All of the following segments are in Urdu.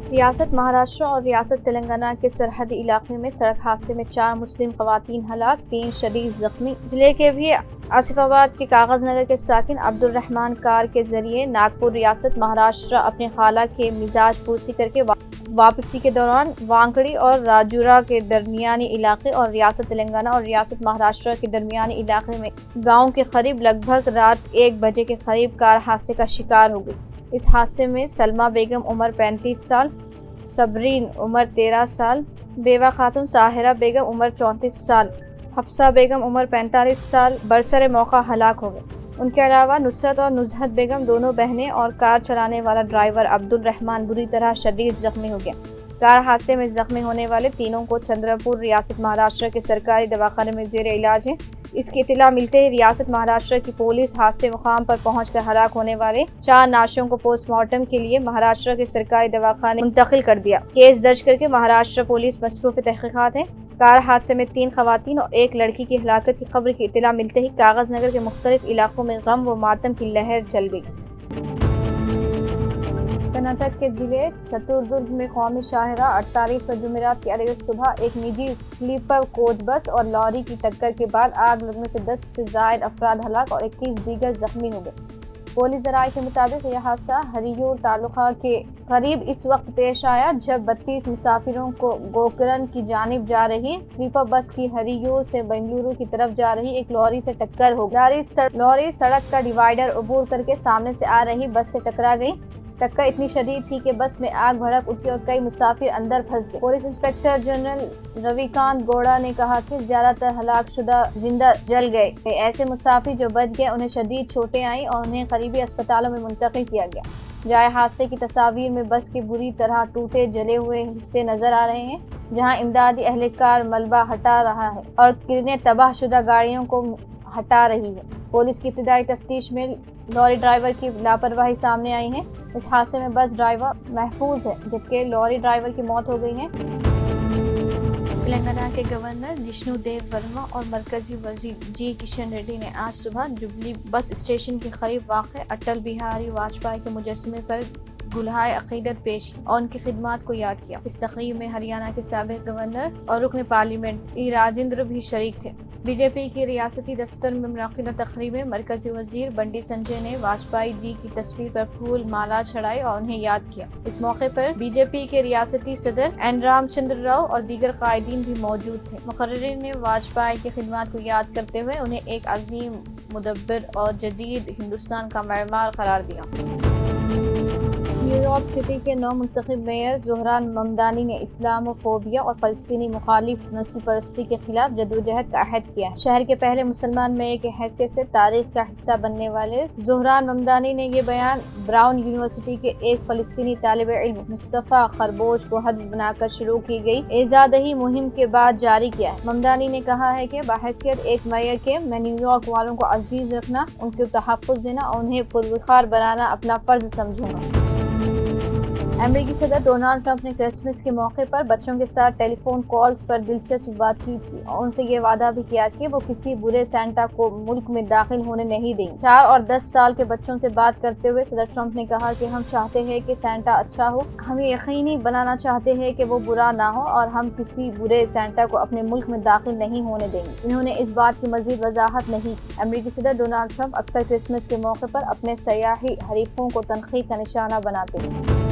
ریاست مہاراشٹر اور ریاست تلنگانہ کے سرحدی علاقے میں سڑک حادثے میں 4 مسلم خواتین ہلاک، 3 شدید زخمی۔ ضلع کے بھی آصف آباد کے کاغذ نگر کے ساکن عبد الرحمان کار کے ذریعے ناگپور ریاست مہاراشٹر اپنے خالہ کے مزاج پرسی کر کے واپسی کے دوران وانکڑی اور راجورا کے درمیانی علاقے اور ریاست تلنگانہ اور ریاست مہاراشٹر کے درمیانی علاقے میں گاؤں کے قریب لگ بھگ رات 1 بجے کے قریب کار حادثے کا شکار ہو گئی۔ اس حادثے میں سلمہ بیگم عمر 35 سال، صبرین عمر 13 سال، بیوہ خاتون ساحرہ بیگم عمر 34 سال، حفصہ بیگم عمر 45 سال برسر موقع ہلاک ہو گئے۔ ان کے علاوہ نصرت اور نزہت بیگم دونوں بہنیں اور کار چلانے والا ڈرائیور عبد الرحمان بری طرح شدید زخمی ہو گیا۔ کار حادثے میں زخمی ہونے والے تینوں کو چندرا پور ریاست مہاراشٹر کے سرکاری دواخانے میں زیر علاج ہے۔ اس کی اطلاع ملتے ہی ریاست مہاراشٹر کی پولیس حادثے مقام پر پہنچ کر ہلاک ہونے والے 4 نعشوں کو پوسٹ مارٹم کے لیے مہاراشٹر کے سرکاری دواخانے منتقل کر دیا۔ کیس درج کر کے مہاراشٹر پولیس مصروف تحقیقات ہے۔ کار حادثے میں 3 خواتین اور 1 لڑکی کی ہلاکت کی خبر کی اطلاع ملتے ہی کاغذ نگر کے مختلف علاقوں میں غم و ماتم کی لہر چل گئی۔ کرناٹک کے ضلع چتردرگ میں قومی شاہراہ 48 پر جمعرات کی علیہ صبح ایک نجی سلیپر کوچ بس اور لاری کی ٹکر کے بعد آگ لگنے سے 10 سے زائد افراد ہلاک اور 21 دیگر زخمی ہو گئے۔ پولیس ذرائع کے مطابق یہ حادثہ ہریور تعلقہ کے قریب اس وقت پیش آیا جب 32 مسافروں کو گوکرن کی جانب جا رہی سلیپر بس کی ہریور سے بنگلورو کی طرف جا رہی ایک لاری سے ٹکر ہو گئی۔ لاری سڑک کا ڈیوائیڈر عبور کر کے سامنے سے آ رہی بس سے ٹکرا گئی۔ ٹکر اتنی شدید تھی کہ بس میں آگ بھڑک اٹھی اور کئی مسافر اندر پھنس گئے۔ پولیس انسپکٹر جنرل روی کانت گوڑا نے کہا کہ زیادہ تر ہلاک شدہ زندہ جل گئے۔ ایسے مسافر جو بچ گئے انہیں شدید چوٹیں آئیں اور انہیں قریبی اسپتالوں میں منتقل کیا گیا۔ جائے حادثے کی تصاویر میں بس کے بری طرح ٹوٹے جلے ہوئے حصے نظر آ رہے ہیں، جہاں امدادی اہلکار ملبہ ہٹا رہا ہے اور کرینے تباہ شدہ گاڑیوں کو ہٹا رہی ہے۔ پولیس کی ابتدائی تفتیش میں لاری ڈرائیور کی لاپرواہی سامنے آئی ہے۔ اس حادثے میں بس ڈرائیور محفوظ ہے جبکہ لاری ڈرائیور کی موت ہو گئی ہے۔ تلنگانہ کے گورنر جشنو دیو ورما اور مرکزی وزیر جی کشن ریڈی نے آج صبح جوبلی بس اسٹیشن کے قریب واقع اٹل بہاری واجپئی کے مجسمے پر گلہائے عقیدت پیش کی اور ان کی خدمات کو یاد کیا۔ اس تقریب میں ہریانہ کے سابق گورنر اور رکن پارلیمنٹ ای راجندر بھی شریک تھے۔ بی جے پی کے ریاستی دفتر میں منعقدہ تقریب میں مرکزی وزیر بنڈی سنجے نے واجپئی جی کی تصویر پر پھول مالا چڑھائی اور انہیں یاد کیا۔ اس موقع پر بی جے پی کے ریاستی صدر این رام چندر راؤ اور دیگر قائدین بھی موجود تھے۔ مقررین نے واجپئی کی خدمات کو یاد کرتے ہوئے انہیں ایک عظیم مدبر اور جدید ہندوستان کا معمار قرار دیا۔ نیویارک سٹی کے نو منتخب میئر زہران ممدانی نے اسلام فوبیا اور فلسطینی مخالف نسل پرستی کے خلاف جدوجہد کا عہد کیا ہے۔ شہر کے پہلے مسلمان میئر کی حیثیت سے تاریخ کا حصہ بننے والے زہران ممدانی نے یہ بیان براؤن یونیورسٹی کے ایک فلسطینی طالب علم مصطفیٰ خربوش کو ہدف بنا کر شروع کی گئی اعزادہی مہم کے بعد جاری کیا ہے۔ ممدانی نے کہا ہے کہ بحیثیت ایک میئر کے میں نیویارک والوں کو عزیز رکھنا، ان کو تحفظ دینا اور انہیں پروقار بنانا اپنا فرض سمجھوں گا۔ امریکی صدر ڈونلڈ ٹرمپ نے کرسمس کے موقع پر بچوں کے ساتھ ٹیلی فون کالز پر دلچسپ بات چیت کی اور ان سے یہ وعدہ بھی کیا کہ وہ کسی برے سینٹا کو ملک میں داخل ہونے نہیں دیں گے۔ 4 اور 10 سال کے بچوں سے بات کرتے ہوئے صدر ٹرمپ نے کہا کہ ہم چاہتے ہیں کہ سینٹا اچھا ہو، ہم یہ یقینی بنانا چاہتے ہیں کہ وہ برا نہ ہو اور ہم کسی برے سینٹا کو اپنے ملک میں داخل نہیں ہونے دیں گے۔ انہوں نے اس بات کی مزید وضاحت نہیں کی۔ امریکی صدر ڈونلڈ ٹرمپ اکثر کرسمس کے موقع پر اپنے سیاسی حریفوں کو تنقید کا نشانہ بناتے ہیں۔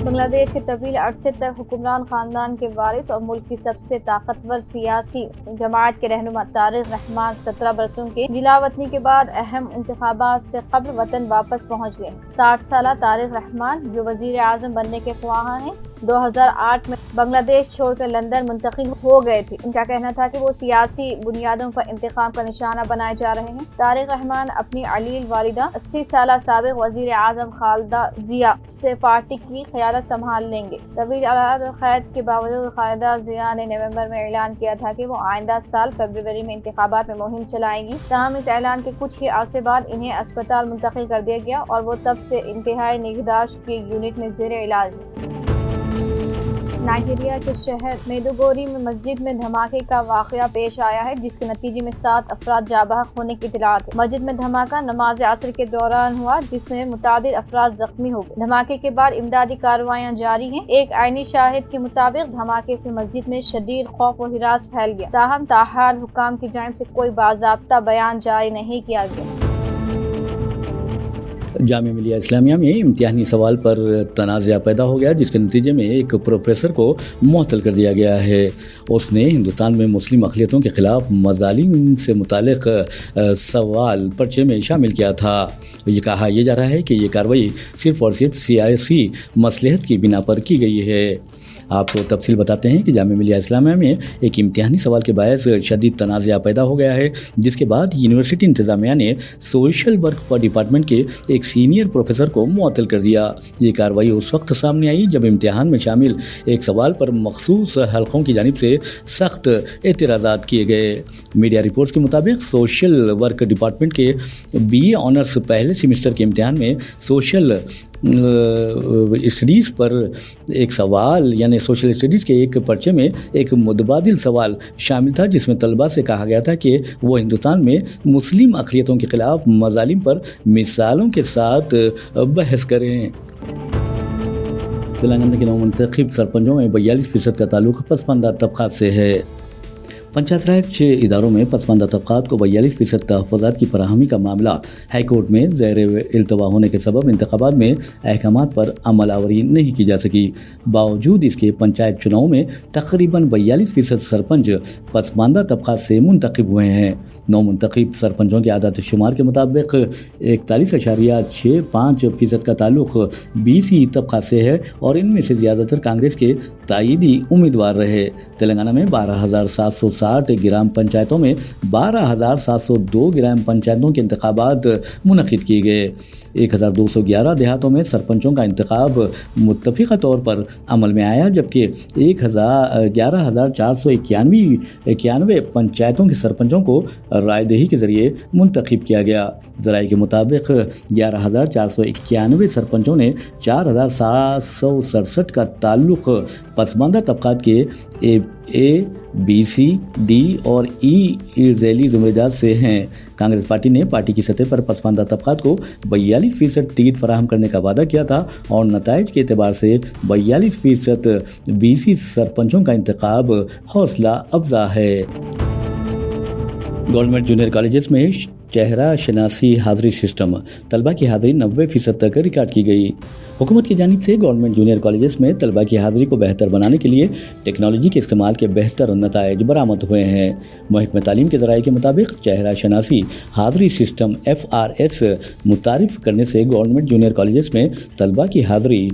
بنگلہ دیش کے طویل عرصے تک حکمران خاندان کے وارث اور ملک کی سب سے طاقتور سیاسی جماعت کے رہنما طارق رحمان 17 برسوں کے جلا وطنی کے بعد اہم انتخابات سے قبل وطن واپس پہنچ گئے۔ 60 سالہ طارق رحمان جو وزیر اعظم بننے کے خواہاں ہیں، 2008 میں بنگلہ دیش چھوڑ کر لندن منتقل ہو گئے تھے۔ ان کا کہنا تھا کہ وہ سیاسی بنیادوں پر انتقام کا نشانہ بنائے جا رہے ہیں۔ طارق رحمان اپنی علیل والدہ 80 سالہ سابق وزیر اعظم خالدہ ضیاء سے پارٹی کی قیادت سنبھال لیں گے۔ طویل علاج و قید کے باوجود خالدہ ضیاء نے نومبر میں اعلان کیا تھا کہ وہ آئندہ سال فروری میں انتخابات میں مہم چلائیں گی، تاہم اس اعلان کے کچھ ہی عرصے بعد انہیں اسپتال منتقل کر دیا گیا اور وہ تب سے انتہائی نگہداشت کی یونٹ میں زیر علاج ہیں۔ نائجیریا کے شہر میدوگوری میں مسجد میں دھماکے کا واقعہ پیش آیا ہے، جس کے نتیجے میں 7 افراد جاں بحق ہونے کی اطلاعات ہے۔ مسجد میں دھماکہ نماز عصر کے دوران ہوا، جس میں متعدد افراد زخمی ہو گئے۔ دھماکے کے بعد امدادی کارروائیاں جاری ہیں۔ ایک عینی شاہد کے مطابق دھماکے سے مسجد میں شدید خوف و ہراس پھیل گیا، تاہم تاحال حکام کی جانب سے کوئی باضابطہ بیان جاری نہیں کیا گیا۔ جامعہ ملیہ اسلامیہ میں امتحانی سوال پر تنازع پیدا ہو گیا، جس کے نتیجے میں ایک پروفیسر کو معطل کر دیا گیا ہے۔ اس نے ہندوستان میں مسلم اقلیتوں کے خلاف مظالم سے متعلق سوال پرچے میں شامل کیا تھا۔ یہ کہا جا رہا ہے کہ یہ کارروائی صرف اور صرف سیاسی مصلحت کی بنا پر کی گئی ہے۔ آپ کو تفصیل بتاتے ہیں کہ جامعہ ملیہ اسلامیہ میں ایک امتحانی سوال کے باعث شدید تنازع پیدا ہو گیا ہے، جس کے بعد یونیورسٹی انتظامیہ نے سوشل ورک ڈپارٹمنٹ کے ایک سینئر پروفیسر کو معطل کر دیا۔ یہ کارروائی اس وقت سامنے آئی جب امتحان میں شامل ایک سوال پر مخصوص حلقوں کی جانب سے سخت اعتراضات کیے گئے۔ میڈیا رپورٹس کے مطابق سوشل ورک ڈپارٹمنٹ کے BA آنرز پہلے سیمسٹر کے امتحان میں سوشل اسٹڈیز پر ایک سوال یعنی سوشل اسٹڈیز کے ایک پرچے میں ایک متبادل سوال شامل تھا، جس میں طلباء سے کہا گیا تھا کہ وہ ہندوستان میں مسلم اقلیتوں کے خلاف مظالم پر مثالوں کے ساتھ بحث کریں۔ تلنگانہ کے نومنتخب سرپنچوں میں 42% کا تعلق پسماندہ طبقات سے ہے۔ پنچایت راج اداروں میں پسماندہ طبقات کو 42% تحفظات کی فراہمی کا معاملہ ہائی کورٹ میں زیر التوا ہونے کے سبب انتخابات میں احکامات پر عمل آوری نہیں کی جا سکی۔ باوجود اس کے پنچایت چناؤں میں تقریباً 42% سرپنچ پسماندہ طبقات سے منتخب ہوئے ہیں۔ نومنتخب سرپنچوں کے اعداد و شمار کے مطابق 41.65% کا تعلق BC طبقات سے ہے اور ان میں سے زیادہ تر کانگریس کے تائیدی امیدوار رہے۔ تلنگانہ میں 12,760 گرام پنچایتوں میں 12,702 گرام پنچایتوں کے انتخابات منعقد کیے گئے۔ 1,211 دیہاتوں میں سرپنچوں کا انتخاب متفقہ طور پر عمل میں آیا، جبکہ 11,491 پنچایتوں کے سرپنچوں کو رائے دہی کے ذریعے منتخب کیا گیا۔ ذرائع کے مطابق 11,491 سرپنچوں نے 4,767 کا تعلق پسماندہ طبقات کے A, B, C, D اور E ذیلی زمرجات سے ہیں۔ کانگریس پارٹی نے پارٹی کی سطح پر پسماندہ طبقات کو 42% ٹکٹ فراہم کرنے کا وعدہ کیا تھا اور نتائج کے اعتبار سے 42% BC سرپنچوں کا انتخاب حوصلہ افزا ہے۔ گورنمنٹ جونیئر کالجز میں چہرہ شناسی حاضری سسٹم، طلبہ کی حاضری 90% تک ریکارڈ کی گئی۔ حکومت کی جانب سے گورنمنٹ جونیئر کالجز میں طلبہ کی حاضری کو بہتر بنانے کے لیے ٹیکنالوجی کے استعمال کے بہتر نتائج برآمد ہوئے ہیں۔ محکمہ تعلیم کے ذرائع کے مطابق چہرہ شناسی حاضری سسٹم FRS متعارف کرنے سے گورنمنٹ جونیئر کالجز میں طلبہ کی حاضری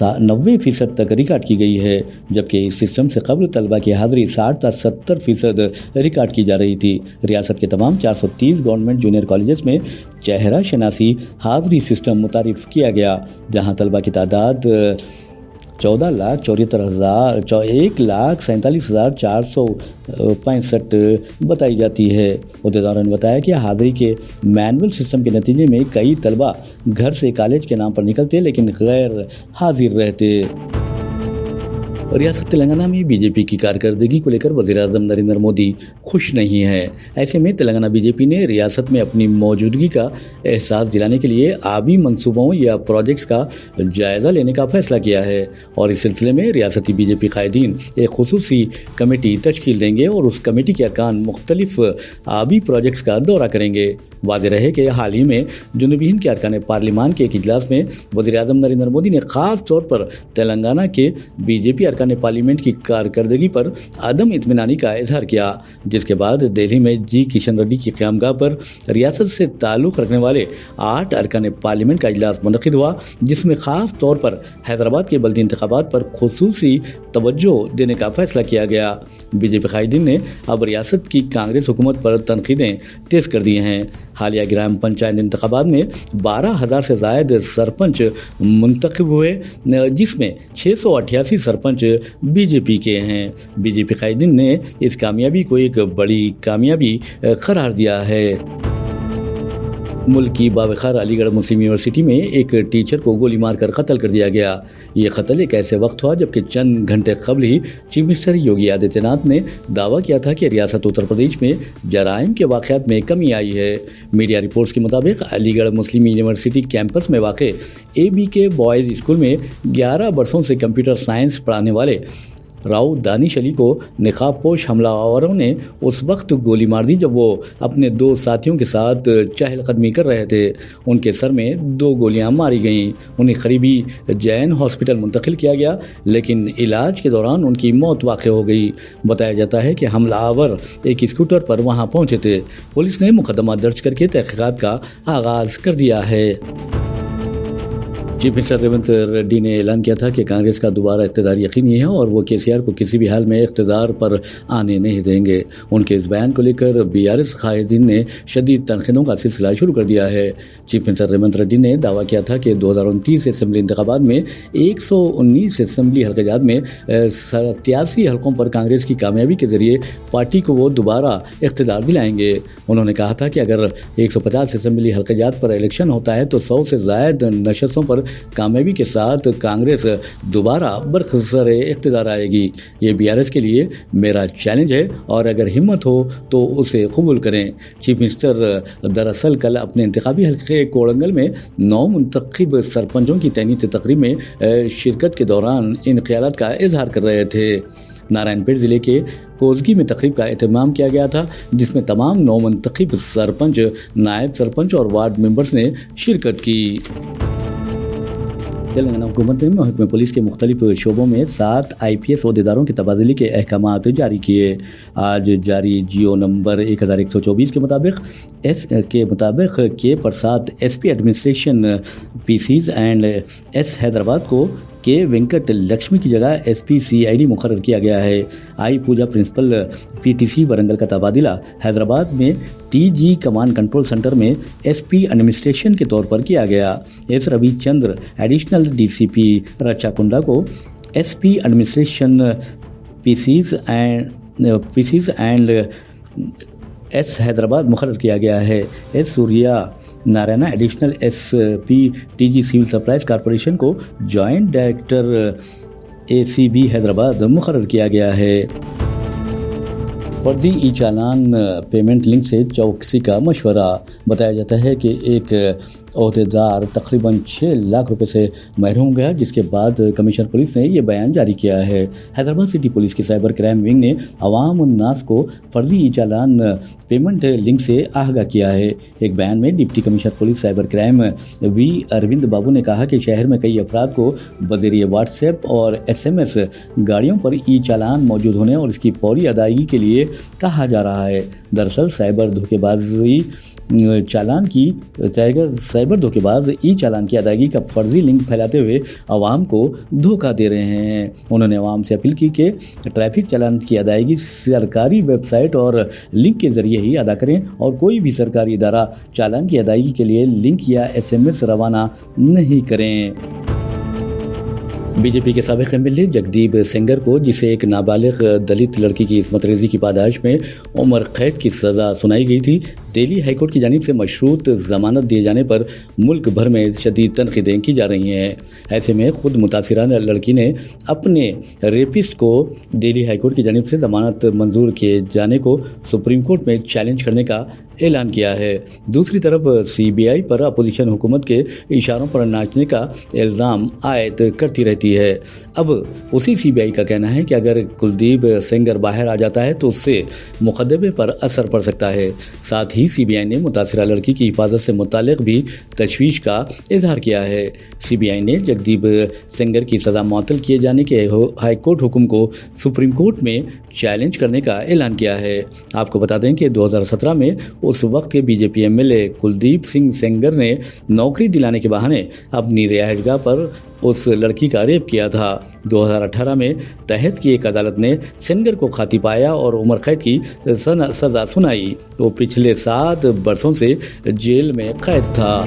90% تک ریکارڈ کی گئی ہے، جبکہ اس سسٹم سے قبل طلبہ کی حاضری 60 تا 70% ریکارڈ کی جا رہی تھی۔ ریاست کے تمام 430 گورنمنٹ جونیئر کالجز میں چہرہ شناسی حاضری سسٹم متعارف کیا گیا، جہاں طلبہ کی تعداد 1,47,465 بتائی جاتی ہے۔ عہدیداروں نے بتایا کہ حاضری کے مینول سسٹم کے نتیجے میں کئی طلبہ گھر سے کالج کے نام پر نکلتے لیکن غیر حاضر رہتے۔ ریاست تلنگانہ میں بی جے پی کی کارکردگی کو لے کر وزیر اعظم نریندر مودی خوش نہیں ہیں۔ ایسے میں تلنگانہ بی جے پی نے ریاست میں اپنی موجودگی کا احساس دلانے کے لیے آبی منصوبوں یا پروجیکٹس کا جائزہ لینے کا فیصلہ کیا ہے اور اس سلسلے میں ریاستی بی جے پی قائدین ایک خصوصی کمیٹی تشکیل دیں گے اور اس کمیٹی کے ارکان مختلف آبی پروجیکٹس کا دورہ کریں گے۔ واضح رہے کہ حال ہی میں جنوبی ہند کے ارکان پارلیمان کے ایک اجلاس میں وزیر اعظم نریندر مودی نے خاص طور پر تلنگانہ کے بی جے پی ارکان پارلیمنٹ کی کارکردگی پر عدم اطمینانی کا اظہار کیا، جس کے بعد دہلی میں جی کشن ریڈی کی قیامگاہ پر ریاست سے تعلق رکھنے والے 8 ارکان پارلیمنٹ کا اجلاس منعقد ہوا، جس میں خاص طور پر حیدرآباد کے بلدی انتخابات پر خصوصی توجہ دینے کا فیصلہ کیا گیا۔ بی جے پی قائدین نے اب ریاست کی کانگریس حکومت پر تنقیدیں تیز کر دی ہیں۔ حالیہ گرام پنچایت انتخابات میں 12,000 سے زائد سرپنچ منتخب ہوئے، جس میں 688 سرپنچ بی جے پی کے ہیں۔ بی جے پی قائدین نے اس کامیابی کو ایک بڑی کامیابی قرار دیا ہے۔ ملک کی باوقار علی گڑھ مسلم یونیورسٹی میں ایک ٹیچر کو گولی مار کر قتل کر دیا گیا۔ یہ قتل ایک ایسے وقت ہوا جبکہ چند گھنٹے قبل ہی چیف منسٹر یوگی آدتیہ ناتھ نے دعویٰ کیا تھا کہ ریاست اتر پردیش میں جرائم کے واقعات میں کمی آئی ہے۔ میڈیا رپورٹس کے مطابق علی گڑھ مسلم یونیورسٹی کیمپس میں واقع ABK بوائز اسکول میں 11 برسوں سے کمپیوٹر سائنس پڑھانے والے راؤ دانش علی کو نقاب پوش حملہ آوروں نے اس وقت گولی مار دی جب وہ اپنے 2 ساتھیوں کے ساتھ چہل قدمی کر رہے تھے۔ ان کے سر میں 2 گولیاں ماری گئیں۔ انہیں قریبی جین ہاسپٹل منتقل کیا گیا لیکن علاج کے دوران ان کی موت واقع ہو گئی۔ بتایا جاتا ہے کہ حملہ آور ایک اسکوٹر پر وہاں پہنچے تھے۔ پولیس نے مقدمہ درج کر کے تحقیقات کا آغاز کر دیا ہے۔ چیف منسٹر ریونت ریڈی نے اعلان کیا تھا کہ کانگریس کا دوبارہ اقتدار یقینی ہے اور وہ KCR کو کسی بھی حال میں اقتدار پر آنے نہیں دیں گے۔ ان کے اس بیان کو لے کر BRS قائدین نے شدید تنقیدوں کا سلسلہ شروع کر دیا ہے۔ چیف منسٹر ریونت ریڈی نے دعویٰ کیا تھا کہ 2029 اسمبلی انتخابات میں 119 اسمبلی حلقہ جات میں 87 حلقوں پر کانگریس کی کامیابی کے ذریعے پارٹی کو وہ دوبارہ اقتدار دلائیں گے۔ انہوں نے کہا تھا کہ اگر 150 اسمبلی حلقہ جات پر الیکشن ہوتا ہے تو 100 سے زائد نشستوں پر کامیابی کے ساتھ کانگریس دوبارہ برسر اقتدار آئے گی۔ یہ BRS کے لیے میرا چیلنج ہے اور اگر ہمت ہو تو اسے قبول کریں۔ چیف منسٹر دراصل کل اپنے انتخابی حلقے کوڑنگل میں 9 منتخب سرپنچوں کی تعیناتی تقریب میں شرکت کے دوران ان خیالات کا اظہار کر رہے تھے۔ نارائن پیٹ ضلع کے کوزگی میں تقریب کا اہتمام کیا گیا تھا جس میں تمام 9 منتخب سرپنچ، نائب سرپنچ اور وارڈ ممبرز نے شرکت کی۔ تلنگانہ حکومت نے محکمہ پولیس کے مختلف شعبوں میں 7 IPS عہدیداروں کے تبادلے کے احکامات جاری کیے۔ آج جاری جیو نمبر 1124 کے مطابق کے Prasad SP administration PCs and S Hyderabad کو کے وینکٹ لکشمی کی جگہ SP CID مقرر کیا گیا ہے۔ آئی پوجا پرنسپل PTC ورنگل کا تبادلہ حیدرآباد میں TG کمانڈ کنٹرول سینٹر میں SP ایڈمنسٹریشن کے طور پر کیا گیا۔ S Ravi Chandra additional DCP Rachakonda کو SP administration PCs and S Hyderabad مقرر کیا گیا ہے۔ S Surya Narayana additional SP TG civil supplies corporation کو جوائنٹ ڈائریکٹر ACB حیدرآباد مقرر کیا گیا ہے۔ فرضی ای چالان پیمنٹ لنک سے چوکسی کا مشورہ۔ بتایا جاتا ہے کہ ایک عہدیدار تقریباً 6 لاکھ روپے سے محروم گیا جس کے بعد کمشنر پولیس نے یہ بیان جاری کیا ہے۔ حیدرآباد سٹی پولیس کی سائبر کرائم ونگ نے عوام الناس کو فرضی ای چالان پیمنٹ لنک سے آگاہ کیا ہے۔ ایک بیان میں deputy commissioner police cyber crime V Arvind Babu نے کہا کہ شہر میں کئی افراد کو بذریعہ واٹس ایپ اور SMS گاڑیوں پر ای چالان موجود ہونے اور اس کی فوری ادائیگی کے لیے کہا جا رہا ہے۔ دراصل سائبر دھوکے باز ای چالان کی ادائیگی کا فرضی لنک پھیلاتے ہوئے عوام کو دھوکہ دے رہے ہیں۔ انہوں نے عوام سے اپیل کی کہ ٹریفک چالان کی ادائیگی سرکاری ویب سائٹ اور لنک کے ذریعے ہی ادا کریں اور کوئی بھی سرکاری ادارہ چالان کی ادائیگی کے لیے لنک یا SMS روانہ نہیں کریں۔ BJP کے سابق MLA جگدیپ سینگر کو جسے ایک نابالغ دلت لڑکی کی عصمت ریزی کی پاداش میں عمر قید کی سزا سنائی گئی تھی، دہلی ہائی کورٹ کی جانب سے مشروط ضمانت دیے جانے پر ملک بھر میں شدید تنقیدیں کی جا رہی ہیں۔ ایسے میں خود متاثرہ لڑکی نے اپنے ریپسٹ کو دہلی ہائی کورٹ کی جانب سے ضمانت منظور کیے جانے کو سپریم کورٹ میں چیلنج کرنے کا اعلان کیا ہے۔ دوسری طرف CBI پر اپوزیشن حکومت کے اشاروں پر ناچنے کا الزام عائد کرتی رہتی ہے۔ اب اسی CBI کا کہنا ہے کہ اگر کلدیپ سینگر باہر آ جاتا ہے تو اس سے مقدمے پر اثر پڑ سکتا ہے۔ ساتھ ہی CBI نے متاثرہ لڑکی کی حفاظت سے متعلق بھی تشویش کا اظہار کیا ہے۔ CBI نے جگدیپ سینگر کی سزا معطل کیے جانے کے ہائی کورٹ حکم کو سپریم کورٹ میں چیلنج کرنے کا اعلان کیا ہے۔ آپ کو بتا دیں کہ 2017 میں اس وقت کے BJP MLA کلدیپ سنگھ سینگر نے نوکری دلانے کے بہانے اپنی رہائش گاہ پر اس لڑکی کا ریپ کیا تھا۔ 2018 میں تحت کی ایک عدالت نے سینگر کو خاطی پایا اور عمر قید کی سزا سنائی۔ وہ پچھلے 7 برسوں سے جیل میں قید تھا۔